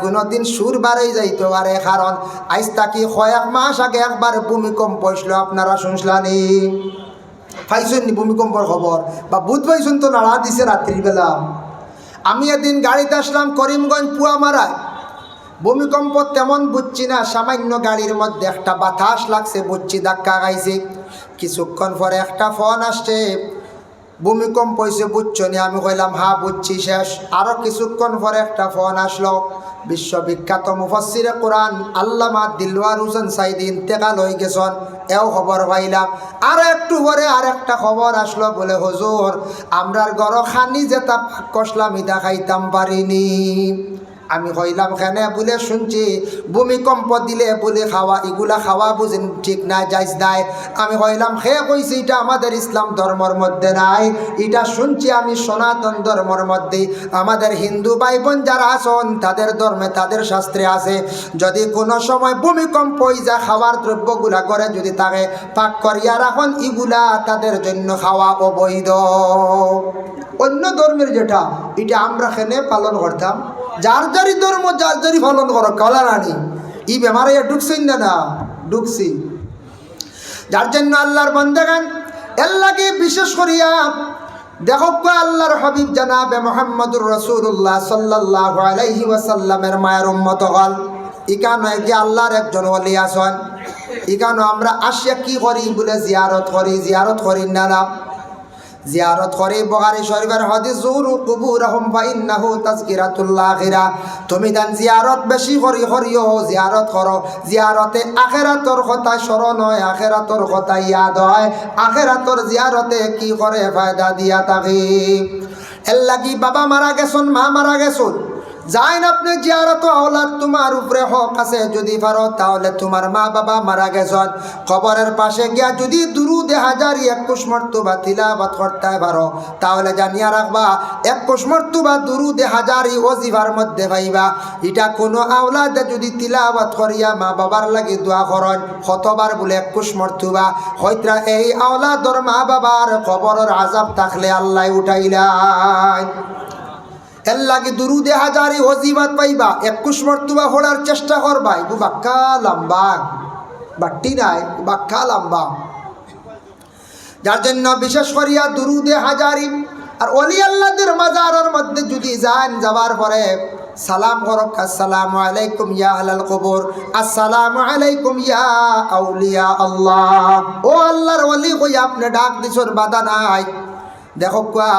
কোনোদিন সুর বাড়াই যাইতে পারে, কারণ আজ তাকি কয়েক মাস আগে একবার ভূমিকম্প হইছিল। আপনারা শুনছিলেন পাইছেন নি ভূমিকম্পর খবর? বা বুধ পাইছেন তো নাড়া দিছে রাত্রিবেলা। আমি এদিন গাড়িতে আসলাম করিমগঞ্জ পুয়ামারায়, ভূমিকম্প তেমন বুঝছি না, সামান্য গাড়ির মধ্যে একটা বাতাস লাগছে, বুঝছি ধাক্কা খাইছে। কিছুক্ষণ পরে একটা ফোন আসছে, ভূমিকম্প হয়েছে বুঝছো নি? আমি কইলাম হ্যাঁ বুঝছি, শেষ। আরও কিছুক্ষণ পরে একটা ফোন আসলো, বিশ্ববিখ্যাত মুফাসসিরে কোরআন আল্লামা দিলওয়ার হোসেন সাইদি ইন্তেকাল হয়ে গেছেন, এও খবর পাইলাম। আর একটু পরে আর একটা খবর আসলো, বলে হুজুর আমরার ঘর খানি যেটা পাক কষলাম ইটা খাইতাম পারিনি। আমি কইলাম কেনে? বলে শুনছি ভূমিকম্প দিলে বলে খাওয়া, এগুলা খাওয়া বুঝেন ঠিক না, যাইজ নাই। আমি কইলাম খে কইছি এটা আমাদের ইসলাম ধর্মের মধ্যে নাই, এটা শুনছি আমি সনাতন ধর্মের মধ্যে। আমাদের হিন্দু ভাই বোন যারা আছেন তাদের ধর্মে তাদের শাস্ত্রে আছে, যদি কোনো সময় ভূমিকম্প হয়ে যায় খাওয়ার দ্রব্যগুলা করে যদি তাকে পাক করিয়া রাখুন, এগুলা তাদের জন্য খাওয়া অবৈধ। অন্য ধর্মের যেটা এটা আমরা খেনে পালন করতাম। যার যারই ধর্ম যার যারই পালন করো, কলা রানী ই বেমারে ঢুকছেন না ঢুকছি। যার জন্য আল্লাহর বান্দাগান আল্লাহকে বিশেষ করিয়া দেখো আল্লাহর হাবিব জানাবে মুহাম্মদুর রাসূলুল্লাহ সাল্লাল্লাহু আলাইহি ওয়াসাল্লামের মায়ের উম্মত হল। ইকানো যে আল্লাহর একজন ওলি আছেন, ইকানো আমরা আসিয়া কি করি বলে জিয়ারত করি না না জিয়ারত করে। বুখারী শরীফের হাদিস যুরু কুবুরহুম ফাইন্নাহু তাযকিরাতুল আখিরা। তুমি দান জিয়ারত বেশি করিও, জিয়ারত করো, জিয়ারতে আখিরাতর কথা স্মরণ হয়, আখিরাতর কথা ইয়াদ হয়, আখিরাতর জিয়ারতে কি করে ফায়দা দিয়া থাকে। এর লাগি বাবা মারা গেছন, মা মারা গেছন, যাইন আপনি জিয়ারত আওলাদ, তোমার উপরে হক আছে। যদি পারো তাহলে তোমার মা বাবা মারা গেছেন, কবরের পাশে গিয়া যদি দুরুদে হাজারি 21 মর্তবা তিলাওয়াত করতে পারো, তাহলে জানিয়া রাখবা 21 মর্তবা দুরুদে হাজারি ওজিফার মধ্যে পাইবা। এটা কোনো আওলাদে যদি তিলাওয়াত করিয়া মা বাবার লাগি দোয়া করেন, কতবার বলে 21 মর্তবা, হয়তো এই আওলাদর মা বাবার কবরের আযাব থাকলে আল্লাহ উঠাইলাই। এর লাগে দুরুদে হাজারি ওজিফাত পাইবা, 21 মর্তবা পড়ার চেষ্টা করবা। এগু বাক্কা লম্বা, বাট্টি নাই, বাক্কা লম্বা। যার জন্য বিশেষ করিয়া দুরুদে হাজারি আর ওলি আল্লাহদের মাজারের মধ্যে যদি যান, যাবার পরে সালাম করক, আসসালামু আলাইকুম ইয়া আহলাল কবর, আসসালামু আলাইকুম ইয়া আউলিয়া আল্লাহ। ও আল্লাহর ওলি কই আপনি ডাক দিছর বাধা নাই। দেখো কুয়া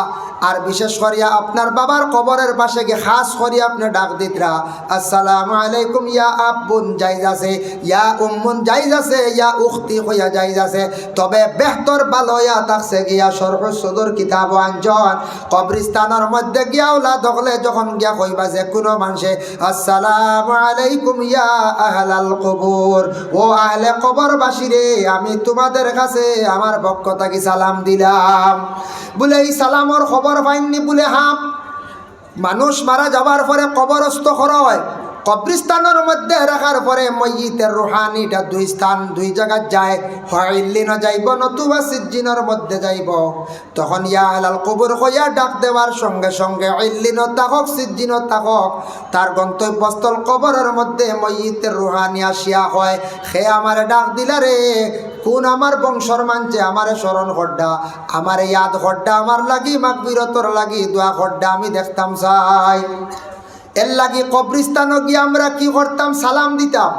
আর বিশেষ করিয়া আপনার বাবার কবরের পাশে গিয়ে খাস করিয়া আপনি ডাক দিতরা, আসসালামু আলাইকুম ইয়া আব্বুন জায়েজ আছে, ইয়া উম্মুন জায়েজ আছে, ইয়া উখতি হইয়া জায়েজ আছে। তবে বেহতর ভালো ইয়া থাকছে গিয়া শরহ সদর কিতাব আঞ্জন কবরস্থানের মধ্যে গিয়া ওলা দখলে যখন গিয়া কইবা যে কোনো মানুষে আসসালামু আলাইকুম ইয়া আহলাল কবর, ও আহলে কবরবাসী রে, আমি তোমাদের কাছে আমার পক্ষ থেকে সালাম দিলাম। বলে এই সালামর খবর পাইনি বলে হাম মানুষ মারা যাওয়ার পরে কবরস্থ করা হয়, কবরস্থানের মধ্যে রাখার পরে ময়িতের রুহানিটা দুই স্থান দুই জায়গায় যায়, হয় ইল্লিনও যাইব নতুবা সিজ্জিনের মধ্যে যাইব। তখন ইয়া আহলাল কবর কইয়া ডাক দেওয়ার সঙ্গে সঙ্গে ইল্লিনও তাকক সিজ্জিনও তাকক, তার গন্তব্যস্থল কবরের মধ্যে ময়িতের রুহানি আসিয়া হয়, সে আমার ডাক দিলা রে, কোন আমার বংশর মানছে আমারে স্মরণ করডা, আমারে ইয়াদ করডা, আমার লাগি মাগফিরতর লাগি দোয়া করডা, আমি দেখতাম চাই। এর লাগি কবরস্থানও গিয়ে আমরা কি করতাম? সালাম দিতাম।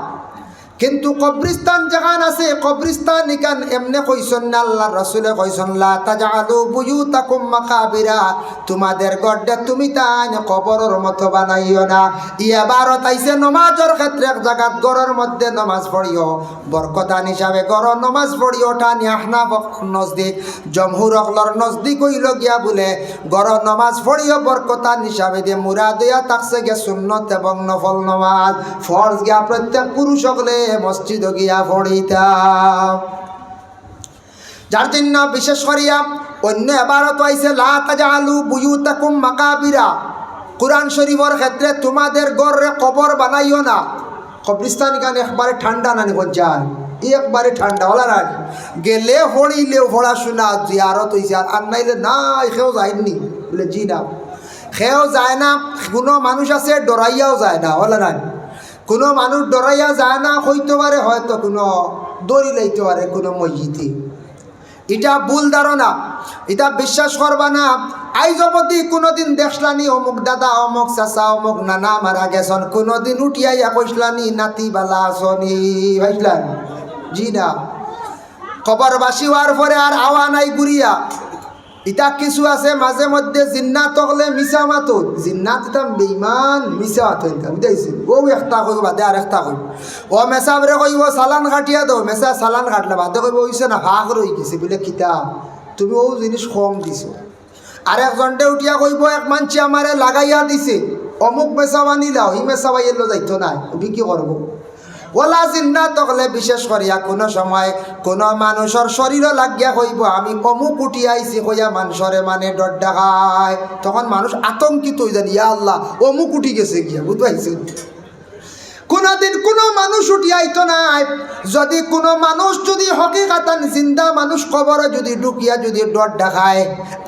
কিন্তু কবরস্থান যেখান আছে, কবরস্থান ইকান এমনে কইসন না, আল্লাহর রাসূলে কইসন লা তাজআলু বুয়ুতাকুম মাকাবিরা, তোমাদের গড়টা তুমি তাই কবরের মতো বানাইও না। ইবারত আইছে নামাজের ক্ষেত্রে, এক জায়গাত গড়ের মধ্যে নামাজ পড়িও, বরকতান হিসাবে গড় নামাজ পড়িও, টানি আহনাফ নজদিক, জমহুর অকলর নজদিক হইল গিয়া বলে গড় নামাজ পড়িও বরকতান হিসাবে দিয়ে মুরাদ হইয়া থাকছে গে সুন্নত এবং নফল নামাজ। ফরজ গিয়া প্রত্যেক পুরুষ হলে মসজিদ গিয়া পড়িতাম। যার জন্য বিশেষ করিয়া অন্য এবারত আইছে লা তাজআলু বুয়ুতাকুম মাকাবিরা, কুরআন শরীফের ক্ষেত্রে তোমাদের ঘরে কবর বানাইও না। কবরস্থান এখানে একবারে ঠান্ডা নানি যায়, একবারে ঠান্ডা ওলা রানি গেলে হড়িলেও পড়াশোনা জিয়ারত হইছে, আর নাইলে না কেউ যায়নি বলে জি না। খেয়েও যায় না, কোনো মানুষ আছে ডরাইয়াও যায় না, হলে না কোনো মানুষ ডরাইয়া যায় না, হইতে পারে হয়তো কোনো দড়ি লাইতে পারে কোনো মসজিদে। এটা ভুল ধারণা, এটা বিশ্বাস করবা না। আইজ অবধি কোনোদিন দেখলানি অমুক দাদা অমুক চাচা অমুক নানা মারা গেছন, কোনোদিন উঠিয়াইয়া কইসলানি নাতি বালা আসনি, ভাইসলান? জি না। কবরবাসী হওয়ার পরে আর আওয়া নাই ঘুরিয়া। ইটা কিছু আছে মাঝে মধ্যে জিন্নাত হলে মিশা মাতুন, জিন্নাত এটা বেইমান মিশা মাতুন, বুঝাইছি? ও একটা কইব বাদে আর একটা কইব, ও মেসাবরে কইব চালান কাটিয়া দাও, মেসা চালান কাটলে বাদে কইব ওইছে না ভাগ রই গেছে বলে কিতাব তুমি ও জিনিস কম দিছো। আর একজনটে উঠিয়া কইব এক মানছি আমারে লাগাইয়া দিছে, অমুক মেসা বানিলাও, ই মেসা বাইয়েলো যাইতো না, বিক্রি করবো। ওলা জিন্নাত হলে বিশেষ করিয়া কোনো সময় কোনো মানুষের শরীরও লাগিয়া কইব আমি অমুক উঠি আইছি কইয়া মানুষরে মানে ডর দেখায়, তখন মানুষ আতঙ্কিত হয়ে যান, ইয়া আল্লাহ অমুক উঠি গেছে গিয়া, বুঝতে কোনদিন কোনো মানুষ উঠি আইতো নাই। যদি কোনো মানুষ যদি হকিকাতান জিন্দা মানুষ কবরে যদি ঢুকিয়া যদি ডর দেখায়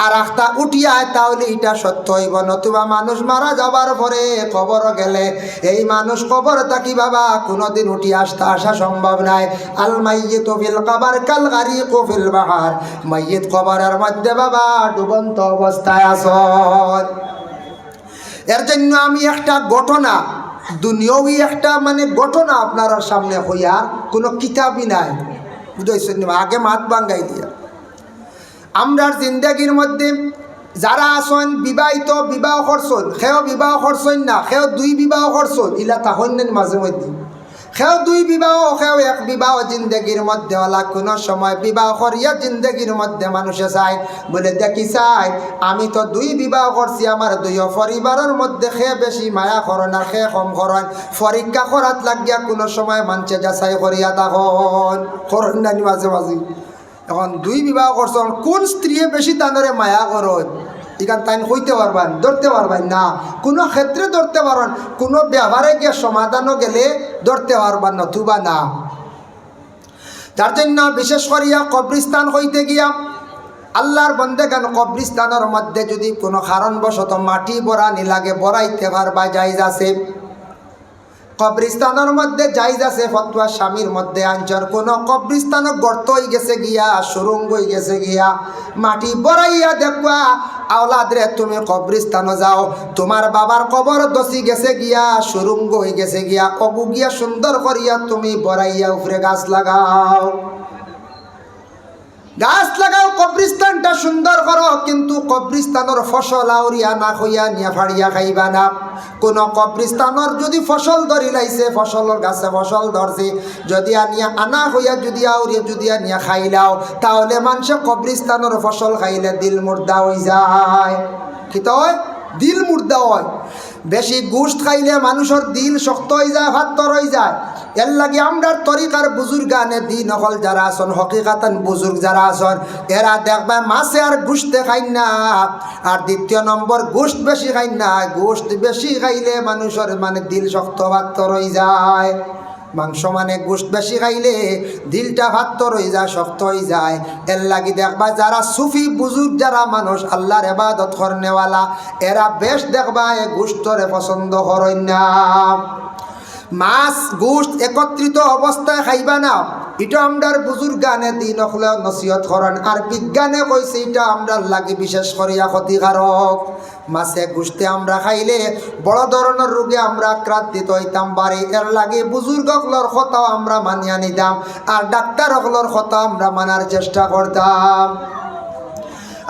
আর একটা উঠিয়ায়, তাহলে এটা সত্য হইব। নতুবা মানুষ মারা যাবার পরে কবর গেলে এই মানুষ কবর থাকি বাবা কোনোদিন উঠি আসা সম্ভব নাই। আল মাইয়িতু ফিল কবর কাল গারিকু ফিল বাহার, মাইয়িত কবরের মধ্যে বাবা ডুবন্ত অবস্থায় আসন। এর জন্য আমি একটা ঘটনা দুনিয়াবি একটা মানে ঘটনা আপনার সামনে হইয়া, কোনো কিতাবই নাই, বুঝাইছেন? আগে মাত বাঙ্গাই দিয়া আমরার জিন্দগির মধ্যে যারা আসন বিবাহিত বিবাহ করছেন, সেও বিবাহ করছেন না, সেও দুই বিবাহ করছেন, ইলা তাহন মাঝে মধ্যে সেও দুই বিবাহ সেও এক বিবাহ জিন্দগির মধ্যে ওলা কোনো সময় বিবাহ করিয়া জিন্দগির মধ্যে মানুষে চায় বলে দেখি চাই আমি তো দুই বিবাহ করছি, আমার দুই পরিবারের মধ্যে সে বেশি মায়া করন আর সে কম করন, পরীক্ষা করাত লাগিয়া কোনো সময় মানুষে যাচাই করিয়া তখন করেন না মাঝে মাঝে। এখন দুই বিবাহ করছেন, কোন স্ত্রী বেশি তানরে মায়া করন এখান তাই হইতে পারবেন, ধরতে পারবেন না, কোনো ক্ষেত্রে ধরতে পারেন, কোনো ব্যবহারে গিয়ে সমাধানও গেলে ধরতে পারবেন নতুবা না। তার জন্য বিশেষ করিয়া কবরিস্তান হইতে গিয়া আল্লাহর বন্দেগান কবরিস্তানের মধ্যে যদি কোনো কারণবশত মাটি বরানি লাগে বরাইতে পারবা, জায়েজ আছে। কবরিস্তানের মধ্যে জায়েজ আছে, ফতোয়া স্বামীর মধ্যে আনছর। কোনো কবরিস্তান গর্ত হয়ে গেছে গিয়া, সুরঙ্গ হয়ে গেছে গিয়া, মাটি বড়াইয়া দেখবা আওলাদরে তুমি কবরিস্তানে যাও, তোমার বাবার কবর দসি গেছে গিয়া, সুরঙ্গ হয়ে গেছে গিয়া, অবু গিয়া সুন্দর করিয়া তুমি বড়াইয়া উপরে গাছ লাগাও, গাছ লাগাও, কবরিস্তানটা সুন্দর করো। কিন্তু কবরিস্তানের ফসল আউরিয়া না হইয়া নিয়া ফাড়িয়া খাইবা না। কোন কবরিস্তানের যদি ফসল ধরি লাইছে, ফসলের গাছে ফসল ধরছে, যদি আনিয়া আনা হইয়া যদি আউরিয়া যদি আনিয়া খাইলাও, তাহলে মানুষে কবরিস্তানের ফসল খাইলে দিল মুর্দা হয়ে যায়। কি তো হয়? দিল মুর্দা হয়। বেশি গোশত খাইলে মানুষের দিল শক্ত হয়ে যায়, ভাত্তর হয়ে যায়। এর লাগে আমরা তরিকার বুজুর্গানে দিন হল যারা আসন, হকিকাতান বুজুর্গ যারা আসন, এরা দেখবা মাছে আর গোশতে খাই না। আর দ্বিতীয় নম্বর গোশত বেশি খাই না। গোশত বেশি খাইলে মানুষের মানে দিল শক্ত ভাত্তর হয়ে যায়। মাংস মানে গোশত বেশি খাইলে দিলটা ভাত্তর হয়ে যায়, শক্ত হয়ে যায়। এর লাগি দেখবা যারা সুফি বুজুর্গ যারা মানুষ আল্লাহর ইবাদত করনেওয়ালা, এরা বেশ দেখবা এ গোশতরে পছন্দ করেন না। মাছ গোশত একত্রিত অবস্থায় খাইবা না, এটা আমরার বুজুর্গানে দিন হলে নসিহত করেন। আর বিজ্ঞানে কইছে এটা আমরার লাগে বিশেষ করিয়া ক্ষতিকারক। মাছে গোশতে আমরা খাইলে বড় ধরনের রোগে আমরা আক্রান্তিত হইতাম পারি। এর লাগে বুজুর্গ হকলর কথাও আমরা মানিয়া নিতাম, আর ডাক্তার হকলর কথা আমরা মানার চেষ্টা করতাম।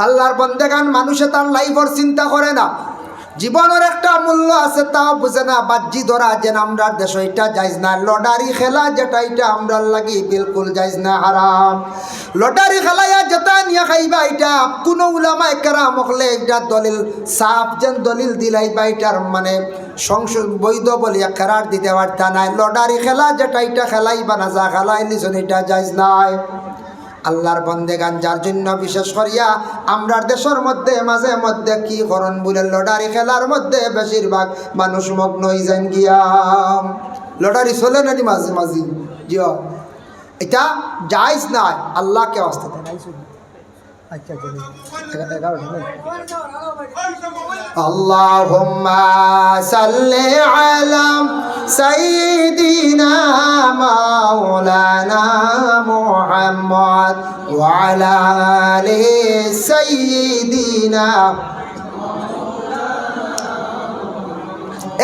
আল্লাহর বন্দেগান মানুষে তার লাইফের চিন্তা করে না, জীবনের একটা মূল্য আছে তাও বুঝে না। বাজ্যি ধরা যেন আমরা দেশ এটা যাইজ না। লটারি খেলা যেটা এটা আমরা লাগি বিলকুল যাইজ না, হারাম। লটারি খেলাইয়া যেটা নিয়ে খাইবা এটা কোনো উলামা একরা মকলে এটা দলিল সাফ যেন দলিল দিলাইবা এটার মানে সংসদ বৈধ বলি একরার দিতে পারতা নাই। লটারি খেলা যেটা এটা খেলাইবা না, যা খেলাইলিছন এটা যাইজ নাই। আল্লাহর বন্দেগান যার জন্য বিশেষ করিয়া আমরার দেশের মধ্যে মাঝে মধ্যে কি করণ বলে লটারি খেলার মধ্যে বেশিরভাগ মানুষ মগ্ন হয়ে যান গিয়া। লটারি চলে নানি মাঝে মাঝে, জিও এটা জায়েজ নাই। আল্লাহকে আসতে আল্লাহুম্মা সাল্লি আলা সাইয়্যিদিনা মাওলানা মুহাম্মদ ওয়া আলা আলি সাইয়্যিদিনা।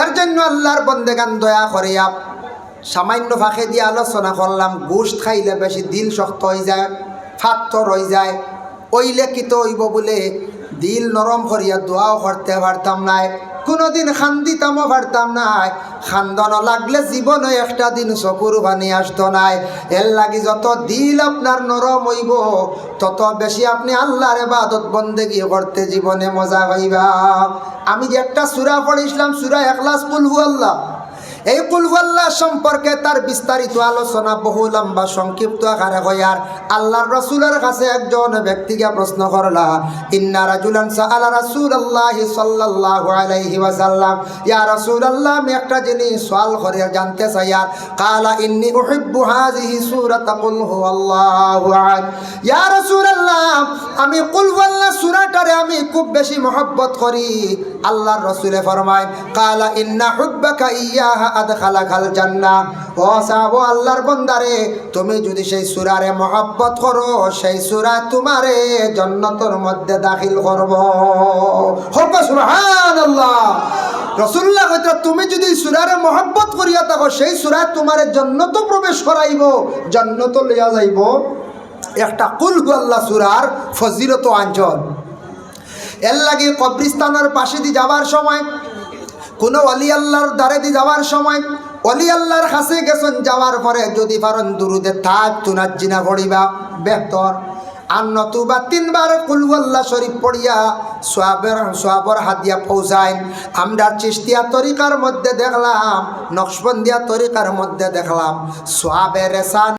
এর জন্য আল্লাহর বন্দেগান দয়া করিয়া সামান্য ফাঁকে দিয়ে আলোচনা করলাম। গোশত খাইলে বেশি দিল শক্ত হয়ে যায়, ফাত্তর হয়ে যায়, ওইলে কিতো হইব বলে দিল নরম করিয়া দোয়াও করতে পারতাম নাই, কোনোদিন খান্দিতামও পারতাম নাই। খান্দন লাগলে জীবনে একটা দিন চকুর পানি আসতো নাই। এর লাগি যত দিল আপনার নরম হইব তত বেশি আপনি আল্লাহর ইবাদত বন্দেগী করতে জীবনে মজা হইবা। আমি যে একটা সূরা পড়িছিলাম, সূরা ইখলাস, কুল হুয়াল্লাহ, এই কুল হুয়াল্লাহ সম্পর্কে তার বিস্তারিত আলোচনা বহু লম্বা সংক্ষিপ্ত আকারে হয়। আর আল্লাহর রাসূলের কাছে একজন ব্যক্তিকে প্রশ্ন করলা, ইন্না রাজুলান সাআলা রাসূলুল্লাহি সাল্লাল্লাহু আলাইহি ওয়াসাল্লাম, ইয়া রাসূলুল্লাহ আমি একটা জিনিস সওয়াল করে জানতে চাই। আর কালা ইন্নী উহিব্বু হাযিহি সূরাতা কুল হুয়াল্লাহু আহাদ, ইয়া রাসূলুল্লাহ আমি কুল হুয়াল্লাহ সূরাটারে আমি খুব বেশি মহব্বত করি। আল্লাহর রাসূলে ফরমায়, কালা ইন্না হুব্বাকা ইয়াহা আদখালাকাল জান্নাহ, ও সাহাবা আল্লাহর বান্দারে তুমি যদি সেই সূরারে মহব্বত করো সেই সূরা তোমারে জান্নাতের মধ্যে দাখিল করব। হোক সুবহানাল্লাহ। রাসূলুল্লাহ কইতা তুমি যদি সূরারে মহব্বত করিয়া থাকো সেই সূরা তোমারে জান্নাতে প্রবেশ করাইব, জান্নাতে লইয়া যাইব। একটা কুল হুয়াল্লাহ সূরার ফজিলত অঞ্চল। এর লাগি কবরস্থানের পাশে দিয়ে যাওয়ার সময়, কোনো ওলি আল্লাহর দ্বারে দিয়ে যাওয়ার সময়, ওলি আল্লাহর কাছে গেছেন, যাওয়ার পরে যদি পারেন দুরুদে থাক তুনাজ্জিনা পড়িবা বেহতর। আর নতুবা 3 বার কুল হুয়াল্লাহ শরীফ পড়িয়া সোয়াবর হাদিয়া পৌঁছায়। আমরা চিশতিয়া তরিকার মধ্যে দেখলাম, নকশবন্দিয়া তরিকার মধ্যে দেখলাম সোয়াবের রেসান